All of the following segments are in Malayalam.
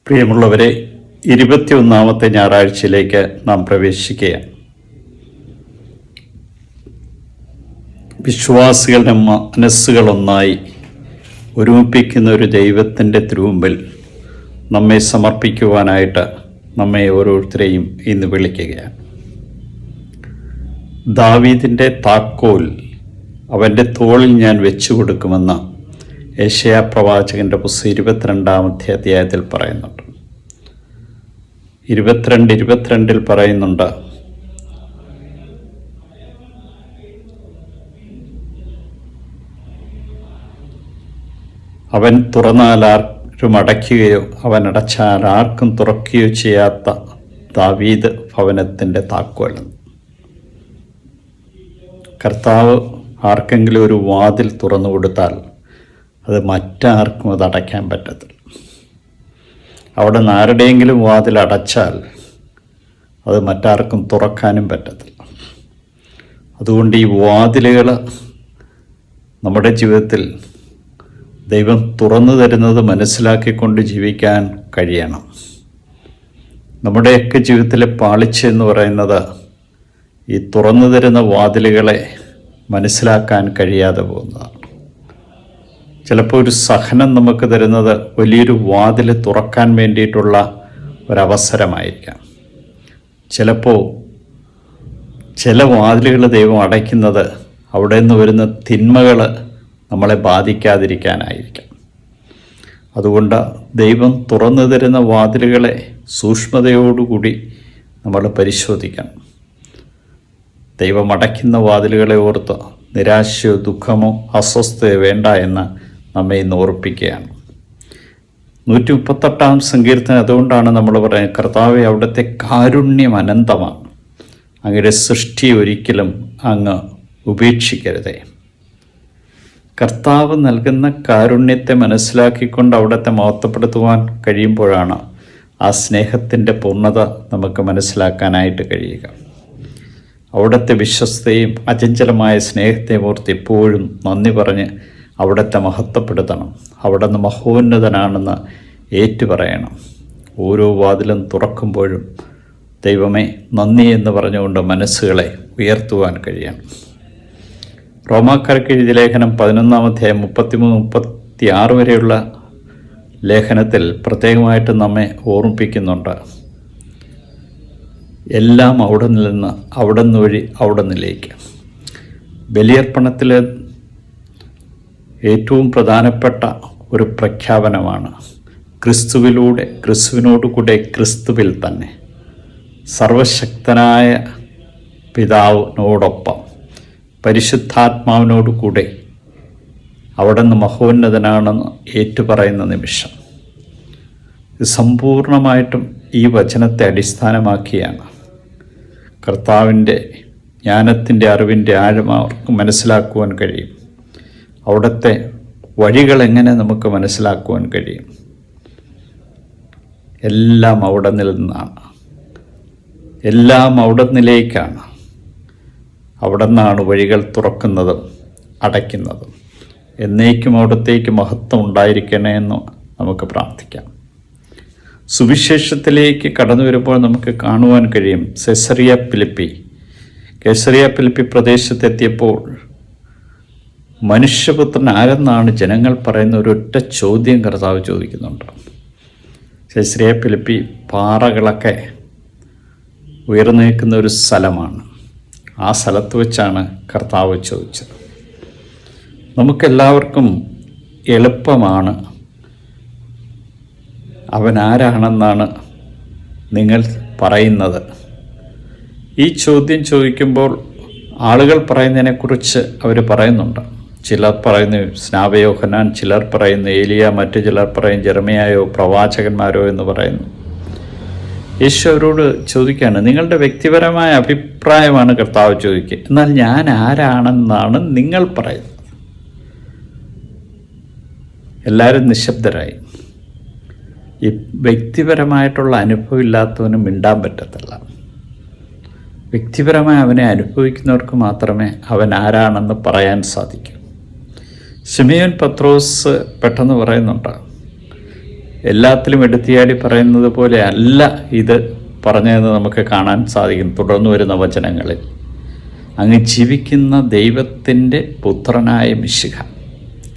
പ്രിയമുള്ളവരെ, 21ാമത്തെ ഞായറാഴ്ചയിലേക്ക് നാം പ്രവേശിക്കുകയാണ്. വിശ്വാസികളുടെ മനസ്സുകളൊന്നായി ഒരുമിപ്പിക്കുന്ന ഒരു ദൈവത്തിൻ്റെ തിരുമുമ്പിൽ നമ്മെ സമർപ്പിക്കുവാനായിട്ട് നമ്മെ ഓരോരുത്തരെയും ഇന്ന് വിളിക്കുകയാണ്. ദാവീദിൻ്റെ താക്കോൽ അവൻ്റെ തോളിൽ ഞാൻ വെച്ചു കൊടുക്കുമെന്ന് യെശയ്യാ പ്രവാചകൻ്റെ പുസ്തകം 22ാമത്തെ അധ്യായത്തിൽ പറയുന്നുണ്ട്. 22 പറയുന്നുണ്ട്, അവൻ തുറന്നാൽ ആരും അടയ്ക്കുകയോ അവൻ അടച്ചാൽ ആർക്കും തുറക്കുകയോ ചെയ്യാത്ത ദാവീദ് ഭവനത്തിൻ്റെ താക്കോൽ. കർത്താവ് ആർക്കെങ്കിലും ഒരു വാതിൽ തുറന്നു കൊടുത്താൽ അത് മറ്റാർക്കും അത് അടയ്ക്കാൻ പറ്റത്തില്ല. അവിടെ നിന്ന് ആരുടെയെങ്കിലും വാതിൽ അടച്ചാൽ അത് മറ്റാർക്കും തുറക്കാനും പറ്റത്തില്ല. അതുകൊണ്ട് ഈ വാതിലുകൾ നമ്മുടെ ജീവിതത്തിൽ ദൈവം തുറന്നു തരുന്നത് മനസ്സിലാക്കിക്കൊണ്ട് ജീവിക്കാൻ കഴിയണം. നമ്മുടെയൊക്കെ ജീവിതത്തിലെ പാളിച്ച എന്ന് പറയുന്നത് ഈ തുറന്നു തരുന്ന വാതിലുകളെ മനസ്സിലാക്കാൻ കഴിയാതെ പോകുന്നതാണ്. ചിലപ്പോൾ ഒരു സഹനം നമുക്ക് തരുന്നത് വലിയൊരു വാതിൽ തുറക്കാൻ വേണ്ടിയിട്ടുള്ള ഒരവസരമായിരിക്കാം. ചിലപ്പോൾ ചില വാതിലുകൾ ദൈവം അടയ്ക്കുന്നത് അവിടെ നിന്ന് വരുന്ന തിന്മകൾ നമ്മളെ ബാധിക്കാതിരിക്കാനായിരിക്കാം. അതുകൊണ്ട് ദൈവം തുറന്നു തരുന്ന വാതിലുകളെ സൂക്ഷ്മതയോടുകൂടി നമ്മൾ പരിശോധിക്കണം. ദൈവം അടയ്ക്കുന്ന വാതിലുകളെ ഓർത്ത് നിരാശയോ ദുഃഖമോ അസ്വസ്ഥതയോ വേണ്ട എന്ന് നമ്മെ ഇന്ന് ഓർപ്പിക്കുകയാണ്. 138-ാം സങ്കീർത്തനം അതുകൊണ്ടാണ് നമ്മൾ പറയുന്നത്, കർത്താവെ അവിടുത്തെ കാരുണ്യം അനന്തമാണ്, അങ്ങയുടെ സൃഷ്ടി ഒരിക്കലും അങ്ങ് ഉപേക്ഷിക്കരുതേ. കർത്താവ് നൽകുന്ന കാരുണ്യത്തെ മനസ്സിലാക്കിക്കൊണ്ട് അവിടുത്തെ മഹത്വപ്പെടുത്തുവാൻ കഴിയുമ്പോഴാണ് ആ സ്നേഹത്തിൻ്റെ പൂർണ്ണത നമുക്ക് മനസ്സിലാക്കാനായിട്ട് കഴിയുക. അവിടുത്തെ വിശ്വസ്തയും അചഞ്ചലമായ സ്നേഹത്തെ ഓർത്ത് എപ്പോഴും നന്ദി പറഞ്ഞ് അവിടുത്തെ മഹത്വപ്പെടുത്തണം. അവിടുന്ന് മഹോന്നതനാണെന്ന് ഏറ്റുപറയണം. ഓരോ വാതിലും തുറക്കുമ്പോഴും ദൈവമേ നന്ദി എന്ന് പറഞ്ഞുകൊണ്ട് മനസ്സുകളെ ഉയർത്തുവാൻ കഴിയണം. റോമാക്കാർക്ക് എഴുതിയ ലേഖനം 11-ാം അധ്യായം 33-36 വരെയുള്ള ലേഖനത്തിൽ പ്രത്യേകമായിട്ട് നമ്മെ ഓർമ്മിപ്പിക്കുന്നുണ്ട്. എല്ലാം അവിടെ നിന്ന് വഴി അവിടെ നിന്നിലേക്ക്. ബലിയർപ്പണത്തിൽ ഏറ്റവും പ്രധാനപ്പെട്ട ഒരു പ്രഖ്യാപനമാണ് ക്രിസ്തുവിലൂടെ, ക്രിസ്തുവിനോടുകൂടെ, ക്രിസ്തുവിൽ തന്നെ സർവശക്തനായ പിതാവിനോടൊപ്പം പരിശുദ്ധാത്മാവിനോടുകൂടെ അവിടെ നിന്ന് മഹോന്നതനാണെന്ന് ഏറ്റുപറയുന്ന നിമിഷം. ഇത് സമ്പൂർണമായിട്ടും ഈ വചനത്തെ അടിസ്ഥാനമാക്കിയാണ്. കർത്താവിൻ്റെ ജ്ഞാനത്തിൻ്റെ അറിവിൻ്റെ ആഴം അവർക്ക് മനസ്സിലാക്കുവാൻ കഴിയും. അവിടുത്തെ വഴികളെങ്ങനെ നമുക്ക് മനസ്സിലാക്കുവാൻ കഴിയും. എല്ലാം അവിടെ നിന്നാണ്, എല്ലാം അവിടെ നിന്നിലേക്കാണ്. അവിടെ നിന്നാണ് വഴികൾ തുറക്കുന്നതും അടയ്ക്കുന്നതും. എന്നേക്കും അവിടത്തേക്ക് മഹത്വം ഉണ്ടായിരിക്കണേ എന്ന് നമുക്ക് പ്രാർത്ഥിക്കാം. സുവിശേഷത്തിലേക്ക് കടന്നു വരുമ്പോൾ നമുക്ക് കാണുവാൻ കഴിയും, കേസറിയ ഫിലിപ്പി പ്രദേശത്തെത്തിയപ്പോൾ മനുഷ്യപുത്രൻ ആരെന്നാണ് ജനങ്ങൾ പറയുന്ന ഒരൊറ്റ ചോദ്യം കർത്താവ് ചോദിക്കുന്നുണ്ട്. കേസറിയ ഫിലിപ്പി പാറകളൊക്കെ ഉയർന്നു നിൽക്കുന്ന ഒരു സ്ഥലമാണ്. ആ സ്ഥലത്ത് വെച്ചാണ് കർത്താവ് ചോദിച്ചത്. നമുക്കെല്ലാവർക്കും എളുപ്പമാണ് അവൻ ആരാണെന്നാണ് നിങ്ങൾ പറയുന്നത്. ഈ ചോദ്യം ചോദിക്കുമ്പോൾ ആളുകൾ പറയുന്നതിനെക്കുറിച്ച് അവർ പറയുന്നുണ്ട്. ചിലർ പറയുന്നു സ്നാപയോഹന്നാൻ, ചിലർ പറയുന്നു ഏലിയ, മറ്റു ചിലർ പറയും ജെറമിയായോ പ്രവാചകന്മാരോ എന്ന് പറയുന്നു. യേശു അവരോട് ചോദിക്കുകയാണ്, നിങ്ങളുടെ വ്യക്തിപരമായ അഭിപ്രായമാണ് കർത്താവ് ചോദിക്കുക, എന്നാൽ ഞാൻ ആരാണെന്നാണ് നിങ്ങൾ പറയുന്നത്. എല്ലാവരും നിശബ്ദരായി. ഈ വ്യക്തിപരമായിട്ടുള്ള അനുഭവം ഇല്ലാത്തവനും മിണ്ടാൻ പറ്റത്തില്ല. വ്യക്തിപരമായി അവനെ അനുഭവിക്കുന്നവർക്ക് മാത്രമേ അവൻ ആരാണെന്ന് പറയാൻ സാധിക്കൂ. ശിമയോൻ പത്രോസ് പെട്ടെന്ന് പറയുന്നുണ്ട്, എല്ലാത്തിലും എടുത്തിയാടി പറയുന്നത് പോലെ അല്ല ഇത് പറഞ്ഞതെന്ന് നമുക്ക് കാണാൻ സാധിക്കും തുടർന്നു വരുന്ന വചനങ്ങളിൽ. അങ്ങ് ജീവിക്കുന്ന ദൈവത്തിൻ്റെ പുത്രനായ മിശിഹ,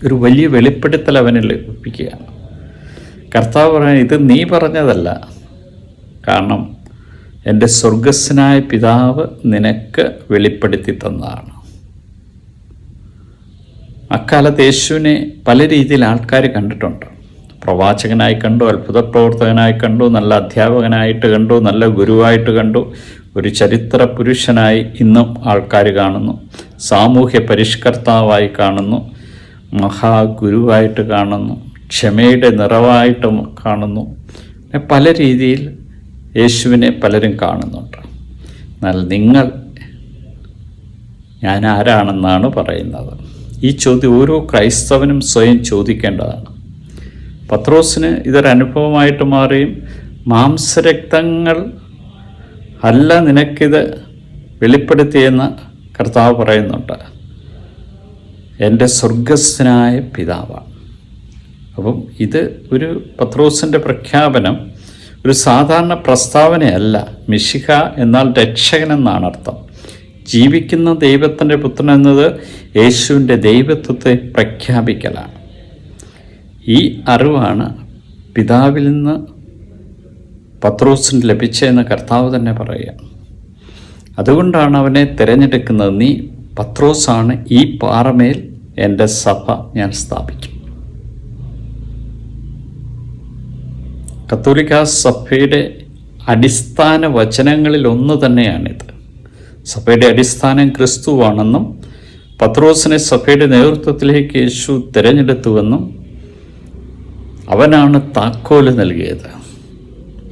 ഒരു വലിയ വെളിപ്പെടുത്തൽ അവനിൽ ലഭിക്കുകയാണ്. കർത്താവ് പറയാൻ, ഇത് നീ പറഞ്ഞതല്ല, കാരണം എൻ്റെ സ്വർഗസ്വനായ പിതാവ് നിനക്ക് വെളിപ്പെടുത്തി തന്നതാണ്. അക്കാലത്ത് യേശുവിനെ പല രീതിയിൽ ആൾക്കാർ കണ്ടിട്ടുണ്ട്. പ്രവാചകനായി കണ്ടു, അത്ഭുത പ്രവർത്തകനായി കണ്ടു, നല്ല അധ്യാപകനായിട്ട് കണ്ടു, നല്ല ഗുരുവായിട്ട് കണ്ടു, ഒരു ചരിത്ര പുരുഷനായി ഇന്നും ആൾക്കാർ കാണുന്നു, സാമൂഹ്യ പരിഷ്കർത്താവായി കാണുന്നു, മഹാഗുരുവായിട്ട് കാണുന്നു, ക്ഷമയുടെ നിറവായിട്ട് കാണുന്നു. പല രീതിയിൽ യേശുവിനെ പലരും കാണുന്നുണ്ട്. എന്നാൽ നിങ്ങൾ ഞാൻ ആരാണെന്നാണ് പറയുന്നത്? ഈ ചോദ്യം ഓരോ ക്രൈസ്തവനും സ്വയം ചോദിക്കേണ്ടതാണ്. പത്രോസിന് ഇതൊരനുഭവമായിട്ട് മാറിയും, മാംസരക്തങ്ങൾ അല്ല നിനക്കിത് വെളിപ്പെടുത്തിയെന്ന് കർത്താവ് പറയുന്നുണ്ട്, എൻ്റെ സ്വർഗസ്ഥനായ പിതാവാണ്. അപ്പം ഇത് ഒരു പത്രോസിൻ്റെ പ്രഖ്യാപനം ഒരു സാധാരണ പ്രസ്താവനയല്ല. മിശിഹ എന്നാൽ രക്ഷകനെന്നാണ് അർത്ഥം. ജീവിക്കുന്ന ദൈവത്തിൻ്റെ പുത്രൻ എന്നത് യേശുവിൻ്റെ ദൈവത്വത്തെ പ്രഖ്യാപിക്കലാണ്. ഈ അറിവാണ് പിതാവിൽ നിന്ന് പത്രോസിന് ലഭിച്ചതെന്ന് കർത്താവ് തന്നെ പറയുക. അതുകൊണ്ടാണ് അവനെ തിരഞ്ഞെടുക്കുന്നത്. നീ പത്രോസാണ്, ഈ പാറമേൽ എൻ്റെ സഭ ഞാൻ സ്ഥാപിക്കും. കത്തോലിക്ക സഭയുടെ അടിസ്ഥാന വചനങ്ങളിൽ ഒന്ന് തന്നെയാണിത്. സഭയുടെ അടിസ്ഥാനം ക്രിസ്തുവാണെന്നും പത്രോസിനെ സഭയുടെ നേതൃത്വത്തിലേക്ക് യേശു തിരഞ്ഞെടുത്തുവെന്നും അവനാണ് താക്കോല് നൽകിയത്.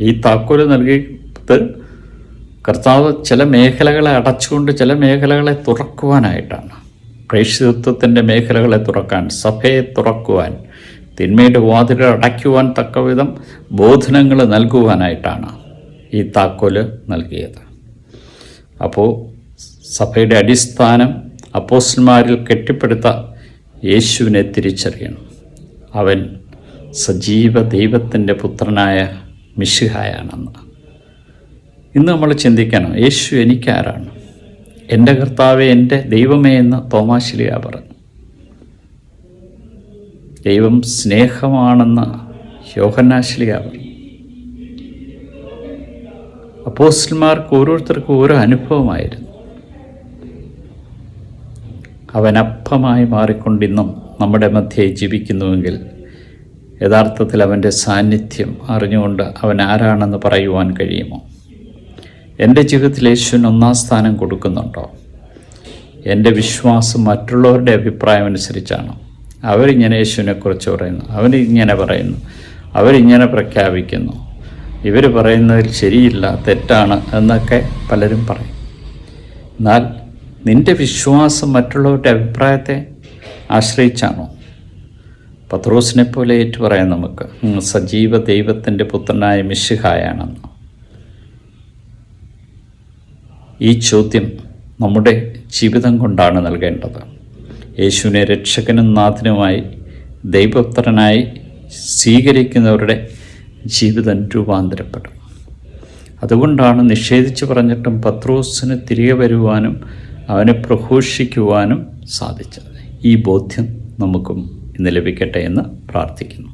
ഈ താക്കോല് നൽകിയത് കർത്താവ് ചില മേഖലകളെ അടച്ചുകൊണ്ട് ചില മേഖലകളെ തുറക്കുവാനായിട്ടാണ്. പ്രേക്ഷിതത്വത്തിൻ്റെ മേഖലകളെ തുറക്കാൻ, സഭയെ തുറക്കുവാൻ, തിന്മയുടെ വാതിലുകൾ അടയ്ക്കുവാൻ തക്കവിധം ബോധനങ്ങൾ നൽകുവാനായിട്ടാണ് ഈ താക്കോല് നൽകിയത്. അപ്പോൾ സഭയുടെ അടിസ്ഥാനം അപ്പോസ്തലന്മാരിൽ കെട്ടിപ്പടുത്ത യേശുവിനെ തിരിച്ചറിയണം. അവൻ സജീവ ദൈവത്തിൻ്റെ പുത്രനായ മിശിഹായാണെന്ന്. ഇന്ന് നമ്മൾ ചിന്തിക്കണം, യേശു എനിക്കാരാണ്? എൻ്റെ കർത്താവേ, എൻ്റെ ദൈവമേ എന്ന് തോമാശ്ലീഹ പറഞ്ഞു. ദൈവം സ്നേഹമാണെന്ന് യോഹന്നാശ്ലീഹ പറഞ്ഞു. അപ്പോസ്തലന്മാർക്ക് ഓരോരുത്തർക്കും ഓരോ അനുഭവമായിരുന്നു. അവൻ അപ്പമായി മാറിക്കൊണ്ടിന്നും നമ്മുടെ മധ്യേ ജീവിക്കുന്നുവെങ്കിൽ യഥാർത്ഥത്തിൽ അവൻ്റെ സാന്നിധ്യം അറിഞ്ഞുകൊണ്ട് അവൻ ആരാണെന്ന് പറയുവാൻ കഴിയുമോ? എൻ്റെ ജീവിതത്തിൽ യേശുവിന് ഒന്നാം സ്ഥാനം കൊടുക്കുന്നുണ്ടോ? എൻ്റെ വിശ്വാസം മറ്റുള്ളവരുടെ അഭിപ്രായം അനുസരിച്ചാണോ? അവരിങ്ങനെ യേശുവിനെക്കുറിച്ച് പറയുന്നു, അവരിങ്ങനെ പറയുന്നു, അവരിങ്ങനെ പ്രഖ്യാപിക്കുന്നു, ഇവർ പറയുന്നതിൽ ശരിയില്ല, തെറ്റാണ് എന്നൊക്കെ പലരും പറയും. എന്നാൽ നിൻ്റെ വിശ്വാസം മറ്റുള്ളവരുടെ അഭിപ്രായത്തെ ആശ്രയിച്ചാണോ? പത്രോസിനെ പോലെ ഏറ്റുപറയാൻ നമുക്ക്, സജീവ ദൈവത്തിൻ്റെ പുത്രനായ മിശിഹായാണെന്ന്. ഈ ചോദ്യം നമ്മുടെ ജീവിതം കൊണ്ടാണ് നൽകേണ്ടത്. യേശുവിനെ രക്ഷകനും നാഥനുമായി ദൈവപുത്രനായി സ്വീകരിക്കുന്നവരുടെ ജീവിതം രൂപാന്തരപ്പെടും. അതുകൊണ്ടാണ് നിഷേധിച്ച് പറഞ്ഞിട്ടും പത്രോസിന് തിരികെ വരുവാനും അവനെ പ്രഘോഷിക്കുവാനും സാധിച്ചത്. ഈ ബോധ്യം നമുക്കും ഇന്ന് ലഭിക്കട്ടെ എന്ന് പ്രാർത്ഥിക്കുന്നു.